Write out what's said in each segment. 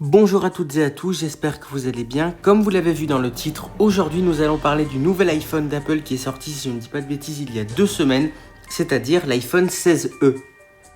Bonjour à toutes et à tous, j'espère que vous allez bien. Comme vous l'avez vu dans le titre, aujourd'hui nous allons parler du nouvel iPhone d'Apple qui est sorti, si je ne dis pas de bêtises, il y a 2 semaines, c'est-à-dire l'iPhone 16e.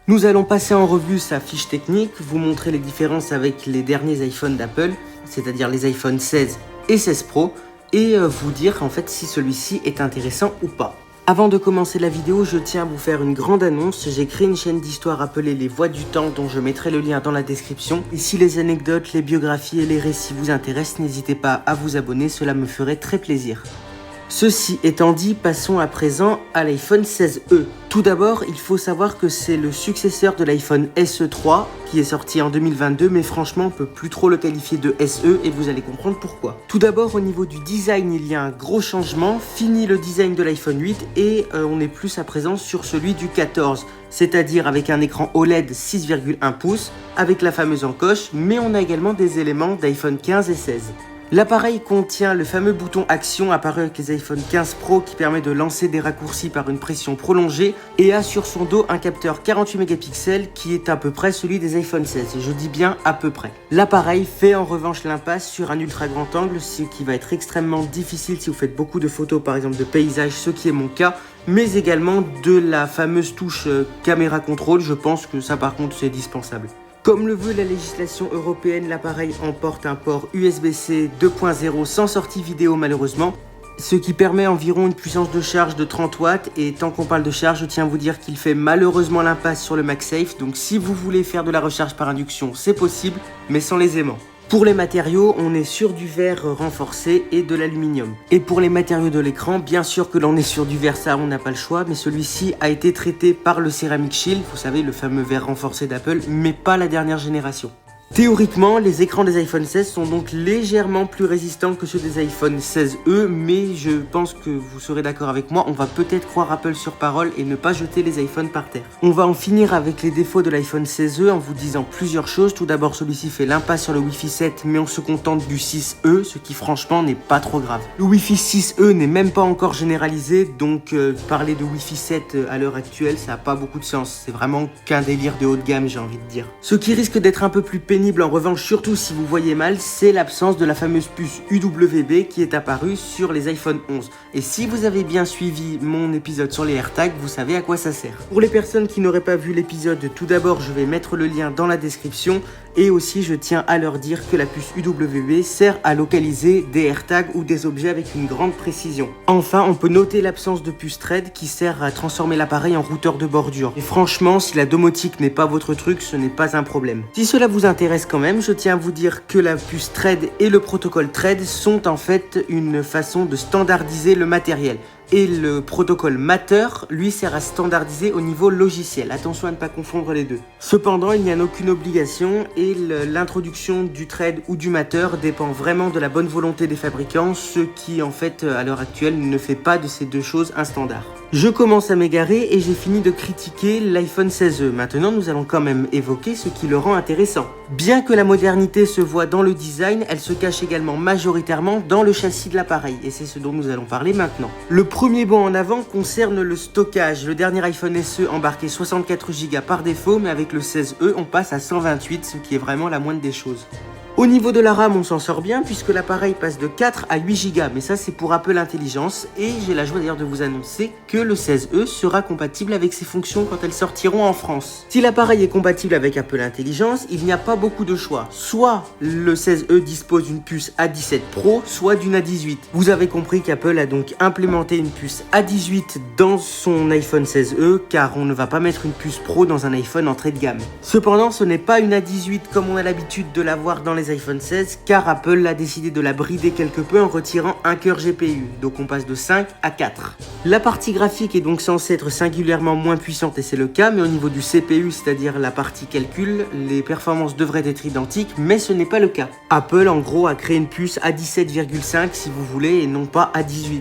Nous allons passer en revue sa fiche technique, vous montrer les différences avec les derniers iPhones d'Apple, c'est-à-dire les iPhone 16 et 16 Pro, et vous dire en fait si celui-ci est intéressant ou pas. Avant de commencer la vidéo, je tiens à vous faire une grande annonce. J'ai créé une chaîne d'histoire appelée Les Voix du Temps dont je mettrai le lien dans la description. Et si les anecdotes, les biographies et les récits vous intéressent, n'hésitez pas à vous abonner, cela me ferait très plaisir. Ceci étant dit, passons à présent à l'iPhone 16e. Tout d'abord, il faut savoir que c'est le successeur de l'iPhone SE3 qui est sorti en 2022, mais franchement, on peut plus trop le qualifier de SE et vous allez comprendre pourquoi. Tout d'abord, au niveau du design, il y a un gros changement. Fini le design de l'iPhone 8 et on est plus à présent sur celui du 14, c'est-à-dire avec un écran OLED 6,1 pouces, avec la fameuse encoche, mais on a également des éléments d'iPhone 15 et 16. L'appareil contient le fameux bouton Action apparu avec les iPhone 15 Pro qui permet de lancer des raccourcis par une pression prolongée et a sur son dos un capteur 48 mégapixels qui est à peu près celui des iPhone 16, et je dis bien à peu près. L'appareil fait en revanche l'impasse sur un ultra grand angle, ce qui va être extrêmement difficile si vous faites beaucoup de photos par exemple de paysages, ce qui est mon cas, mais également de la fameuse touche caméra contrôle. Je pense que ça par contre c'est indispensable. Comme le veut la législation européenne, l'appareil emporte un port USB-C 2.0 sans sortie vidéo malheureusement, ce qui permet environ une puissance de charge de 30 watts, et tant qu'on parle de charge, je tiens à vous dire qu'il fait malheureusement l'impasse sur le MagSafe, donc si vous voulez faire de la recharge par induction, c'est possible, mais sans les aimants. Pour les matériaux, on est sur du verre renforcé et de l'aluminium. Et pour les matériaux de l'écran, bien sûr que l'on est sur du verre, ça on n'a pas le choix, mais celui-ci a été traité par le Ceramic Shield, vous savez, le fameux verre renforcé d'Apple, mais pas la dernière génération. Théoriquement, les écrans des iPhone 16 sont donc légèrement plus résistants que ceux des iPhone 16e, mais je pense que vous serez d'accord avec moi, on va peut-être croire Apple sur parole et ne pas jeter les iPhones par terre. On va en finir avec les défauts de l'iPhone 16e en vous disant plusieurs choses. Tout d'abord, celui-ci fait l'impasse sur le Wi-Fi 7, mais on se contente du 6E, ce qui franchement n'est pas trop grave. Le Wi-Fi 6E n'est même pas encore généralisé, donc parler de Wi-Fi 7 à l'heure actuelle, ça n'a pas beaucoup de sens. C'est vraiment qu'un délire de haut de gamme, j'ai envie de dire. Ce qui risque d'être un peu plus pénible en revanche, surtout si vous voyez mal, c'est l'absence de la fameuse puce UWB qui est apparue sur les iPhone 11. Et si vous avez bien suivi mon épisode sur les AirTags, vous savez à quoi ça sert. Pour les personnes qui n'auraient pas vu l'épisode, tout d'abord je vais mettre le lien dans la description, et aussi je tiens à leur dire que la puce UWB sert à localiser des AirTags ou des objets avec une grande précision. Enfin, on peut noter l'absence de puce Thread qui sert à transformer l'appareil en routeur de bordure. Et franchement, si la domotique n'est pas votre truc, ce n'est pas un problème. Si cela vous intéresse quand même, je tiens à vous dire que la puce Thread et le protocole Thread sont en fait une façon de standardiser le matériel. Et le protocole Matter, lui, sert à standardiser au niveau logiciel. Attention à ne pas confondre les deux. Cependant, il n'y a aucune obligation et l'introduction du Thread ou du Matter dépend vraiment de la bonne volonté des fabricants, ce qui, en fait, à l'heure actuelle, ne fait pas de ces deux choses un standard. Je commence à m'égarer et j'ai fini de critiquer l'iPhone 16e. Maintenant, nous allons quand même évoquer ce qui le rend intéressant. Bien que la modernité se voit dans le design, elle se cache également majoritairement dans le châssis de l'appareil, et c'est ce dont nous allons parler maintenant. Le premier bond en avant concerne le stockage. Le dernier iPhone SE embarquait 64 Go par défaut, mais avec le 16e, on passe à 128, ce qui est vraiment la moindre des choses. Au niveau de la RAM, on s'en sort bien puisque l'appareil passe de 4 à 8 Go, mais ça c'est pour Apple Intelligence, et j'ai la joie d'ailleurs de vous annoncer que le 16e sera compatible avec ces fonctions quand elles sortiront en France. Si l'appareil est compatible avec Apple Intelligence, il n'y a pas beaucoup de choix. Soit le 16e dispose d'une puce A17 Pro, soit d'une A18. Vous avez compris qu'Apple a donc implémenté une puce A18 dans son iPhone 16e, car on ne va pas mettre une puce Pro dans un iPhone entrée de gamme. Cependant, ce n'est pas une A18 comme on a l'habitude de la voir dans les iPhone 16, car Apple a décidé de la brider quelque peu en retirant un cœur GPU, donc on passe de 5 à 4. La partie graphique est donc censée être singulièrement moins puissante, et c'est le cas, mais au niveau du CPU, c'est-à-dire la partie calcul, les performances devraient être identiques, mais ce n'est pas le cas. Apple en gros a créé une puce A17,5 si vous voulez, et non pas A18.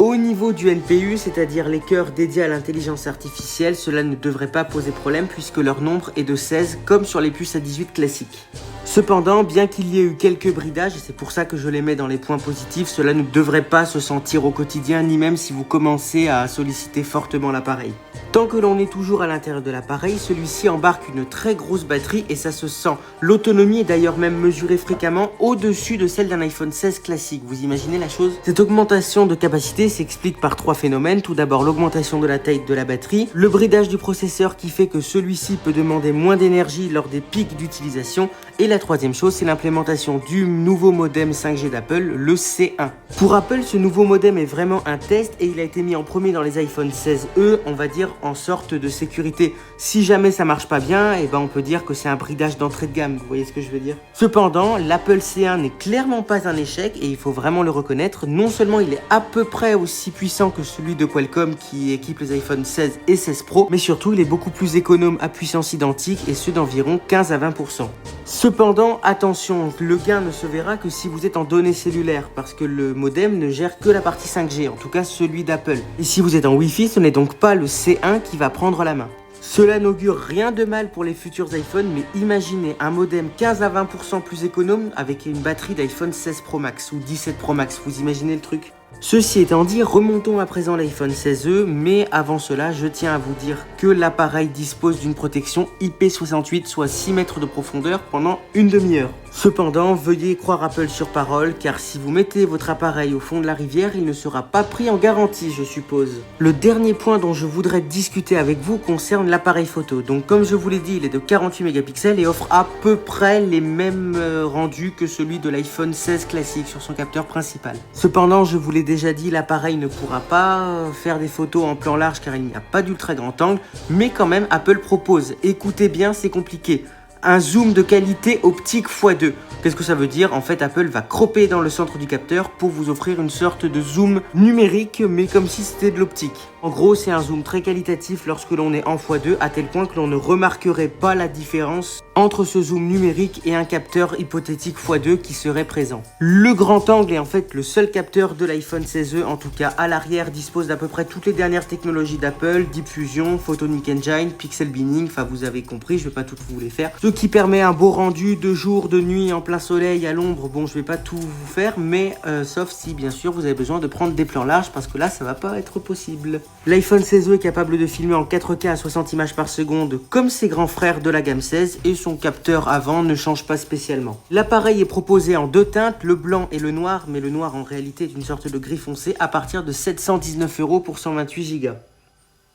Au niveau du NPU, c'est-à-dire les cœurs dédiés à l'intelligence artificielle, cela ne devrait pas poser problème puisque leur nombre est de 16 comme sur les puces A18 classiques. Cependant, bien qu'il y ait eu quelques bridages, et c'est pour ça que je les mets dans les points positifs, cela ne devrait pas se sentir au quotidien, ni même si vous commencez à solliciter fortement l'appareil. Tant que l'on est toujours à l'intérieur de l'appareil, celui-ci embarque une très grosse batterie et ça se sent. L'autonomie est d'ailleurs même mesurée fréquemment au-dessus de celle d'un iPhone 16 classique. Vous imaginez la chose? Cette augmentation de capacité s'explique par 3 phénomènes. Tout d'abord, l'augmentation de la taille de la batterie, le bridage du processeur qui fait que celui-ci peut demander moins d'énergie lors des pics d'utilisation, et la troisième chose, c'est l'implémentation du nouveau modem 5G d'Apple, le C1. Pour Apple, ce nouveau modem est vraiment un test et il a été mis en premier dans les iPhone 16e, on va dire en sorte de sécurité. Si jamais ça marche pas bien, et ben on peut dire que c'est un bridage d'entrée de gamme, vous voyez ce que je veux dire? Cependant, l'Apple C1 n'est clairement pas un échec et il faut vraiment le reconnaître. Non seulement il est à peu près aussi puissant que celui de Qualcomm qui équipe les iPhone 16 et 16 Pro, mais surtout il est beaucoup plus économe à puissance identique et ce d'environ 15 à 20%. Cependant, attention, le gain ne se verra que si vous êtes en données cellulaires parce que le modem ne gère que la partie 5G, en tout cas celui d'Apple. Et si vous êtes en Wi-Fi, ce n'est donc pas le C1 qui va prendre la main. Cela n'augure rien de mal pour les futurs iPhones, mais imaginez un modem 15 à 20% plus économe avec une batterie d'iPhone 16 Pro Max ou 17 Pro Max, vous imaginez le truc? Ceci étant dit, remontons à présent l'iPhone 16e, mais avant cela, je tiens à vous dire que l'appareil dispose d'une protection IP68, soit 6 mètres de profondeur pendant une demi-heure. Cependant, veuillez croire Apple sur parole, car si vous mettez votre appareil au fond de la rivière, il ne sera pas pris en garantie, je suppose. Le dernier point dont je voudrais discuter avec vous concerne l'appareil photo. Donc comme je vous l'ai dit, il est de 48 mégapixels et offre à peu près les mêmes rendus que celui de l'iPhone 16 classique sur son capteur principal. Cependant, je vous l'ai déjà dit, l'appareil ne pourra pas faire des photos en plan large car il n'y a pas d'ultra grand angle, mais quand même Apple propose, écoutez bien, c'est compliqué, un zoom de qualité optique x2. Qu'est-ce que ça veut dire? En fait, Apple va cropper dans le centre du capteur pour vous offrir une sorte de zoom numérique, mais comme si c'était de l'optique. En gros, c'est un zoom très qualitatif lorsque l'on est en x2, à tel point que l'on ne remarquerait pas la différence entre ce zoom numérique et un capteur hypothétique x2 qui serait présent. Le grand angle est en fait le seul capteur de l'iPhone 16e, en tout cas à l'arrière, dispose d'à peu près toutes les dernières technologies d'Apple, Deep Fusion, Photonic Engine, Pixel Binning, enfin vous avez compris, je vais pas toutes vous les faire. Ce qui permet un beau rendu de jour, de nuit, en plein soleil, à l'ombre. Bon, je vais pas tout vous faire, mais sauf si bien sûr vous avez besoin de prendre des plans larges parce que là ça va pas être possible. L'iPhone 16e est capable de filmer en 4K à 60 images par seconde comme ses grands frères de la gamme 16 et son capteur avant ne change pas spécialement. L'appareil est proposé en deux teintes, le blanc et le noir, mais le noir en réalité est une sorte de gris foncé à partir de 719 € pour 128 Go.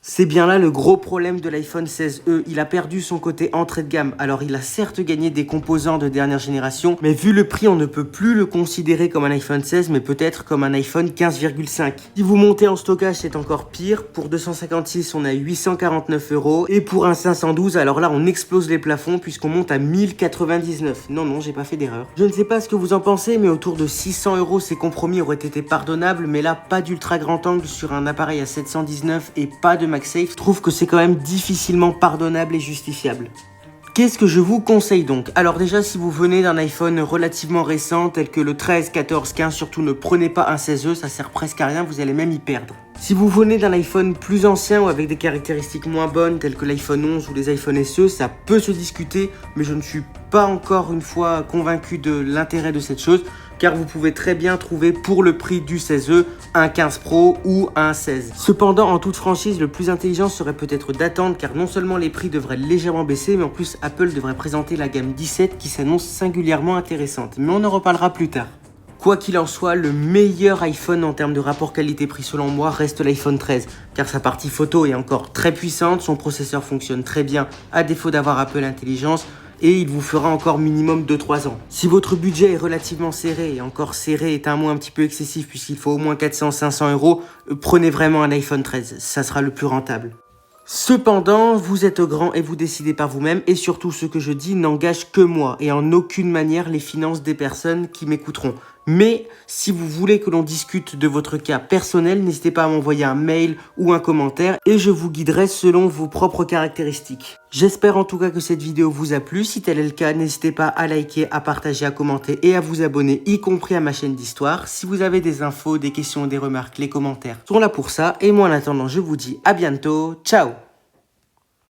C'est bien là le gros problème de l'iPhone 16e, il a perdu son côté entrée de gamme. Alors il a certes gagné des composants de dernière génération, mais vu le prix on ne peut plus le considérer comme un iPhone 16, mais peut-être comme un iPhone 15,5. Si vous montez en stockage c'est encore pire, pour 256 on a 849 €, et pour un 512 alors là on explose les plafonds puisqu'on monte à 1099. Non, j'ai pas fait d'erreur. Je ne sais pas ce que vous en pensez, mais autour de 600 € ces compromis auraient été pardonnables, mais là pas d'ultra grand angle sur un appareil à 719 et pas de MagSafe, je trouve que c'est quand même difficilement pardonnable et justifiable. Qu'est-ce que je vous conseille donc? Alors déjà, si vous venez d'un iPhone relativement récent, tel que le 13, 14, 15, surtout ne prenez pas un 16e, ça sert presque à rien, vous allez même y perdre. Si vous venez d'un iPhone plus ancien ou avec des caractéristiques moins bonnes, telles que l'iPhone 11 ou les iPhone SE, ça peut se discuter, mais je ne suis pas encore une fois convaincu de l'intérêt de cette chose, car vous pouvez très bien trouver pour le prix du 16e un 15 Pro ou un 16. Cependant, en toute franchise, le plus intelligent serait peut-être d'attendre, car non seulement les prix devraient légèrement baisser, mais en plus Apple devrait présenter la gamme 17 qui s'annonce singulièrement intéressante. Mais on en reparlera plus tard. Quoi qu'il en soit, le meilleur iPhone en termes de rapport qualité-prix selon moi reste l'iPhone 13, car sa partie photo est encore très puissante, son processeur fonctionne très bien à défaut d'avoir Apple Intelligence, et il vous fera encore minimum 2-3 ans. Si votre budget est relativement serré, et encore serré est un mot un petit peu excessif puisqu'il faut au moins 400-500 €, prenez vraiment un iPhone 13, ça sera le plus rentable. Cependant, vous êtes grand et vous décidez par vous-même, et surtout ce que je dis n'engage que moi et en aucune manière les finances des personnes qui m'écouteront. Mais si vous voulez que l'on discute de votre cas personnel, n'hésitez pas à m'envoyer un mail ou un commentaire et je vous guiderai selon vos propres caractéristiques. J'espère en tout cas que cette vidéo vous a plu. Si tel est le cas, n'hésitez pas à liker, à partager, à commenter et à vous abonner, y compris à ma chaîne d'histoire. Si vous avez des infos, des questions, des remarques, les commentaires sont là pour ça. Et moi en attendant, je vous dis à bientôt. Ciao!